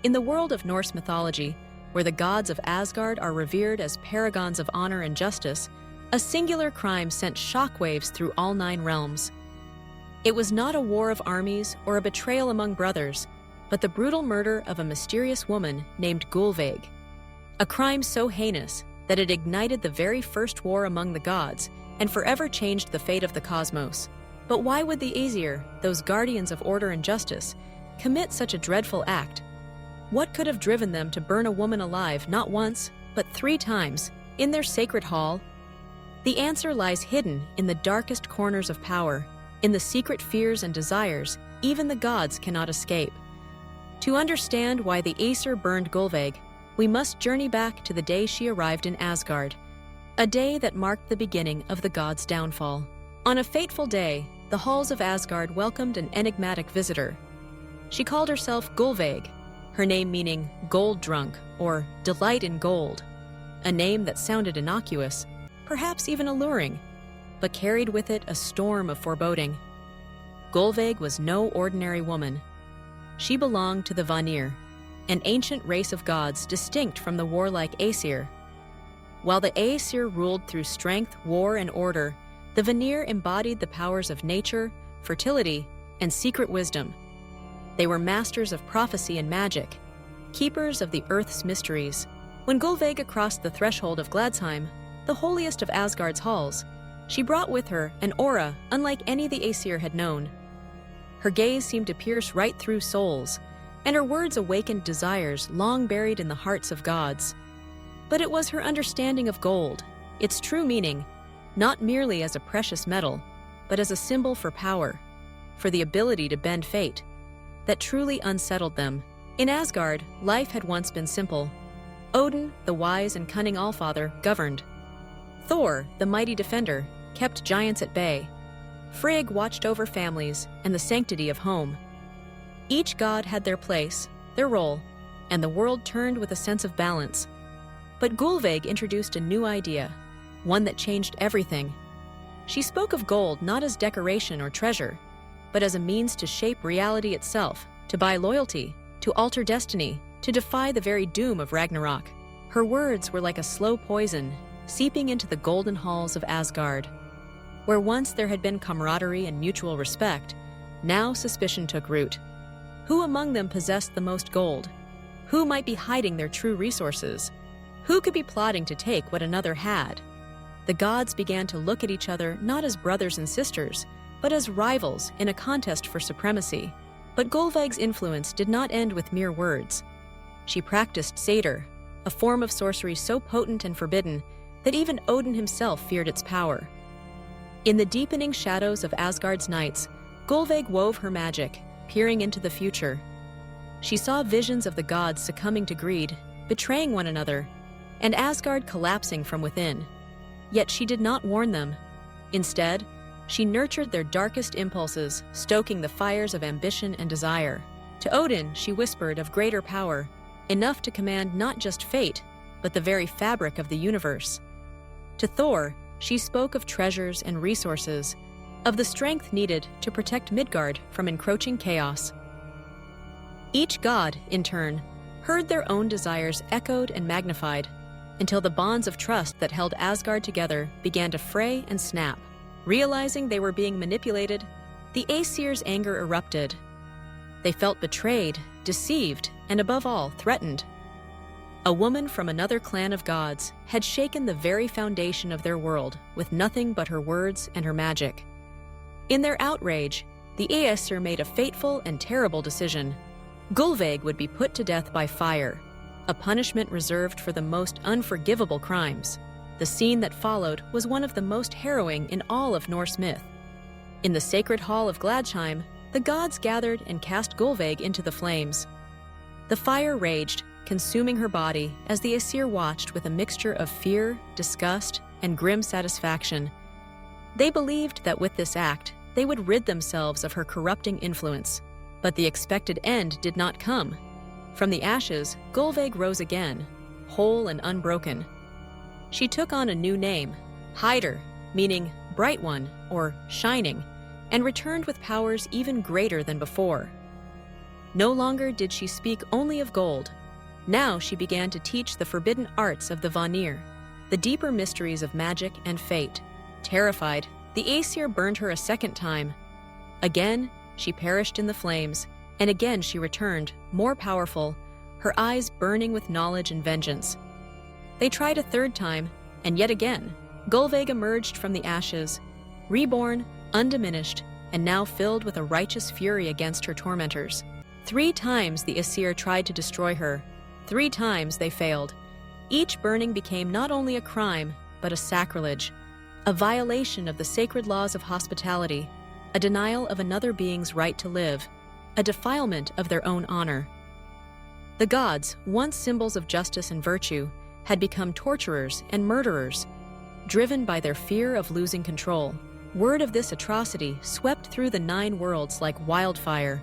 In the world of Norse mythology, where the gods of Asgard are revered as paragons of honor and justice, a singular crime sent shockwaves through all 9 realms. It was not a war of armies or a betrayal among brothers, but the brutal murder of a mysterious woman named Gullveig. A crime so heinous that it ignited the very first war among the gods and forever changed the fate of the cosmos. But why would the Aesir, those guardians of order and justice, commit such a dreadful act? What could have driven them to burn a woman alive not once, but 3 times, in their sacred hall? The answer lies hidden in the darkest corners of power, in the secret fears and desires even the gods cannot escape. To understand why the Aesir burned Gullveig, we must journey back to the day she arrived in Asgard, a day that marked the beginning of the gods' downfall. On a fateful day, the halls of Asgard welcomed an enigmatic visitor. She called herself Gullveig, her name meaning gold drunk or delight in gold, a name that sounded innocuous, perhaps even alluring, but carried with it a storm of foreboding. Gullveig was no ordinary woman. She belonged to the Vanir, an ancient race of gods distinct from the warlike Aesir. While the Aesir ruled through strength, war, and order, the Vanir embodied the powers of nature, fertility, and secret wisdom. They were masters of prophecy and magic, keepers of the earth's mysteries. When Gullveig crossed the threshold of Gladsheim, the holiest of Asgard's halls, she brought with her an aura unlike any the Aesir had known. Her gaze seemed to pierce right through souls, and her words awakened desires long buried in the hearts of gods. But it was her understanding of gold, its true meaning, not merely as a precious metal, but as a symbol for power, for the ability to bend fate, that truly unsettled them. In Asgard, life had once been simple. Odin, the wise and cunning Allfather, governed. Thor, the mighty defender, kept giants at bay. Frigg watched over families and the sanctity of home. Each god had their place, their role, and the world turned with a sense of balance. But Gullveig introduced a new idea, one that changed everything. She spoke of gold not as decoration or treasure, but as a means to shape reality itself, to buy loyalty, to alter destiny, to defy the very doom of Ragnarok. Her words were like a slow poison, seeping into the golden halls of Asgard. Where once there had been camaraderie and mutual respect, now suspicion took root. Who among them possessed the most gold? Who might be hiding their true resources? Who could be plotting to take what another had? The gods began to look at each other not as brothers and sisters, but as rivals in a contest for supremacy. But Gullveig's influence did not end with mere words. She practiced Seiðr, a form of sorcery so potent and forbidden that even Odin himself feared its power. In the deepening shadows of Asgard's nights, Gullveig wove her magic, peering into the future. She saw visions of the gods succumbing to greed, betraying one another, and Asgard collapsing from within. Yet she did not warn them. Instead, she nurtured their darkest impulses, stoking the fires of ambition and desire. To Odin, she whispered of greater power, enough to command not just fate, but the very fabric of the universe. To Thor, she spoke of treasures and resources, of the strength needed to protect Midgard from encroaching chaos. Each god, in turn, heard their own desires echoed and magnified, until the bonds of trust that held Asgard together began to fray and snap. Realizing they were being manipulated, the Aesir's anger erupted. They felt betrayed, deceived, and above all, threatened. A woman from another clan of gods had shaken the very foundation of their world with nothing but her words and her magic. In their outrage, the Aesir made a fateful and terrible decision. Gullveig would be put to death by fire, a punishment reserved for the most unforgivable crimes. The scene that followed was one of the most harrowing in all of Norse myth. In the sacred hall of Gladsheim, the gods gathered and cast Gullveig into the flames. The fire raged, consuming her body as the Aesir watched with a mixture of fear, disgust, and grim satisfaction. They believed that with this act, they would rid themselves of her corrupting influence. But the expected end did not come. From the ashes, Gullveig rose again, whole and unbroken. She took on a new name, Heiðr, meaning bright one or shining, and returned with powers even greater than before. No longer did she speak only of gold. Now she began to teach the forbidden arts of the Vanir, the deeper mysteries of magic and fate. Terrified, the Aesir burned her a second time. Again, she perished in the flames, and again she returned, more powerful, her eyes burning with knowledge and vengeance. They tried a third time, and yet again, Gullveig emerged from the ashes, reborn, undiminished, and now filled with a righteous fury against her tormentors. 3 times the Aesir tried to destroy her. 3 times they failed. Each burning became not only a crime, but a sacrilege, a violation of the sacred laws of hospitality, a denial of another being's right to live, a defilement of their own honor. The gods, once symbols of justice and virtue, had become torturers and murderers, driven by their fear of losing control. Word of this atrocity swept through the 9 worlds like wildfire.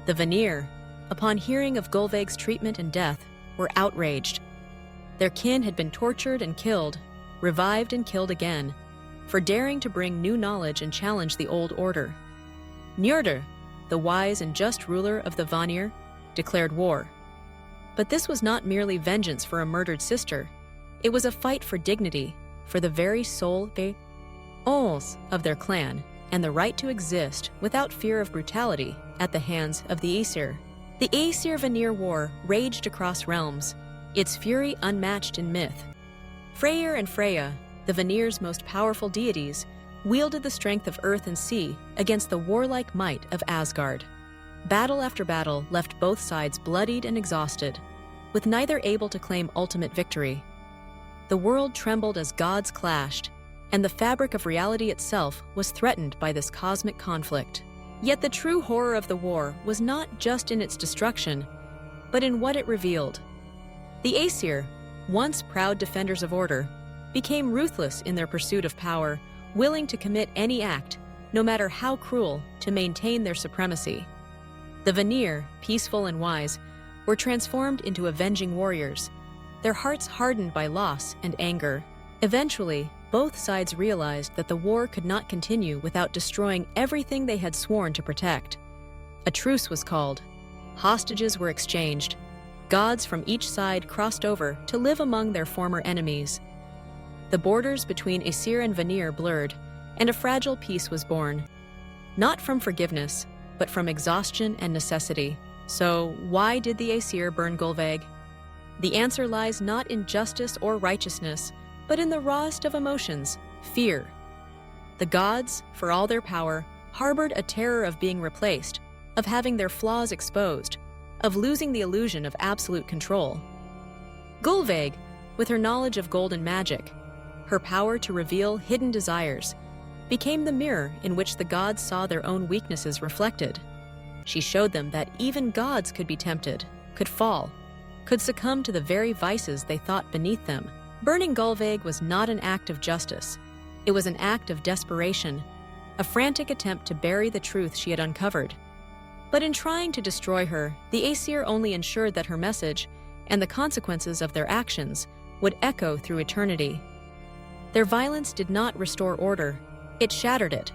The Vanir, upon hearing of Gullveig's treatment and death, were outraged. Their kin had been tortured and killed, revived and killed again, for daring to bring new knowledge and challenge the old order. Njordr, the wise and just ruler of the Vanir, declared war. But this was not merely vengeance for a murdered sister. It was a fight for dignity, for the very soul of their clan, and the right to exist without fear of brutality at the hands of the Aesir. The Aesir-Vanir War raged across realms, its fury unmatched in myth. Freyr and Freya, the Vanir's most powerful deities, wielded the strength of earth and sea against the warlike might of Asgard. Battle after battle left both sides bloodied and exhausted, with neither able to claim ultimate victory. The world trembled as gods clashed, and the fabric of reality itself was threatened by this cosmic conflict. Yet the true horror of the war was not just in its destruction, but in what it revealed. The Aesir, once proud defenders of order, became ruthless in their pursuit of power, willing to commit any act, no matter how cruel, to maintain their supremacy. The Vanir, peaceful and wise, were transformed into avenging warriors, their hearts hardened by loss and anger. Eventually, both sides realized that the war could not continue without destroying everything they had sworn to protect. A truce was called. Hostages were exchanged. Gods from each side crossed over to live among their former enemies. The borders between Aesir and Vanir blurred, and a fragile peace was born. Not from forgiveness, but from exhaustion and necessity. So, why did the Aesir burn Gullveig? The answer lies not in justice or righteousness, but in the rawest of emotions, fear. The gods, for all their power, harbored a terror of being replaced, of having their flaws exposed, of losing the illusion of absolute control. Gullveig, with her knowledge of golden magic, her power to reveal hidden desires, became the mirror in which the gods saw their own weaknesses reflected. She showed them that even gods could be tempted, could fall, could succumb to the very vices they thought beneath them. Burning Gullveig was not an act of justice. It was an act of desperation, a frantic attempt to bury the truth she had uncovered. But in trying to destroy her, the Aesir only ensured that her message, and the consequences of their actions, would echo through eternity. Their violence did not restore order, it shattered it,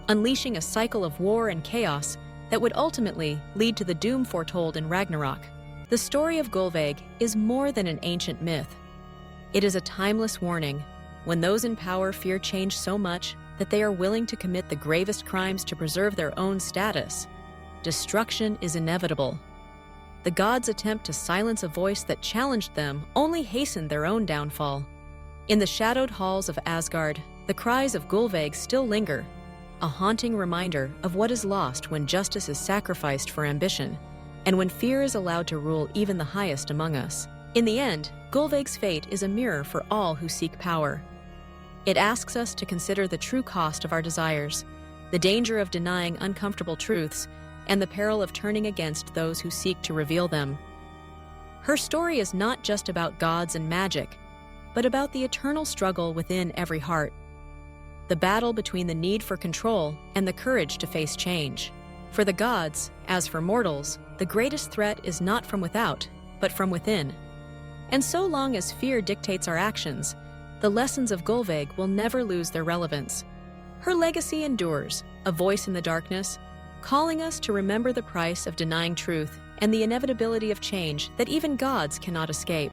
unleashing a cycle of war and chaos that would ultimately lead to the doom foretold in Ragnarok. The story of Gullveig is more than an ancient myth. It is a timeless warning when those in power fear change so much that they are willing to commit the gravest crimes to preserve their own status. Destruction is inevitable. The gods' attempt to silence a voice that challenged them only hastened their own downfall. In the shadowed halls of Asgard, the cries of Gullveig still linger, a haunting reminder of what is lost when justice is sacrificed for ambition, and when fear is allowed to rule even the highest among us. In the end, Gullveig's fate is a mirror for all who seek power. It asks us to consider the true cost of our desires, the danger of denying uncomfortable truths, and the peril of turning against those who seek to reveal them. Her story is not just about gods and magic, but about the eternal struggle within every heart. The battle between the need for control and the courage to face change. For the gods, as for mortals, the greatest threat is not from without, but from within. And so long as fear dictates our actions, the lessons of Gullveig will never lose their relevance. Her legacy endures, a voice in the darkness, calling us to remember the price of denying truth and the inevitability of change that even gods cannot escape.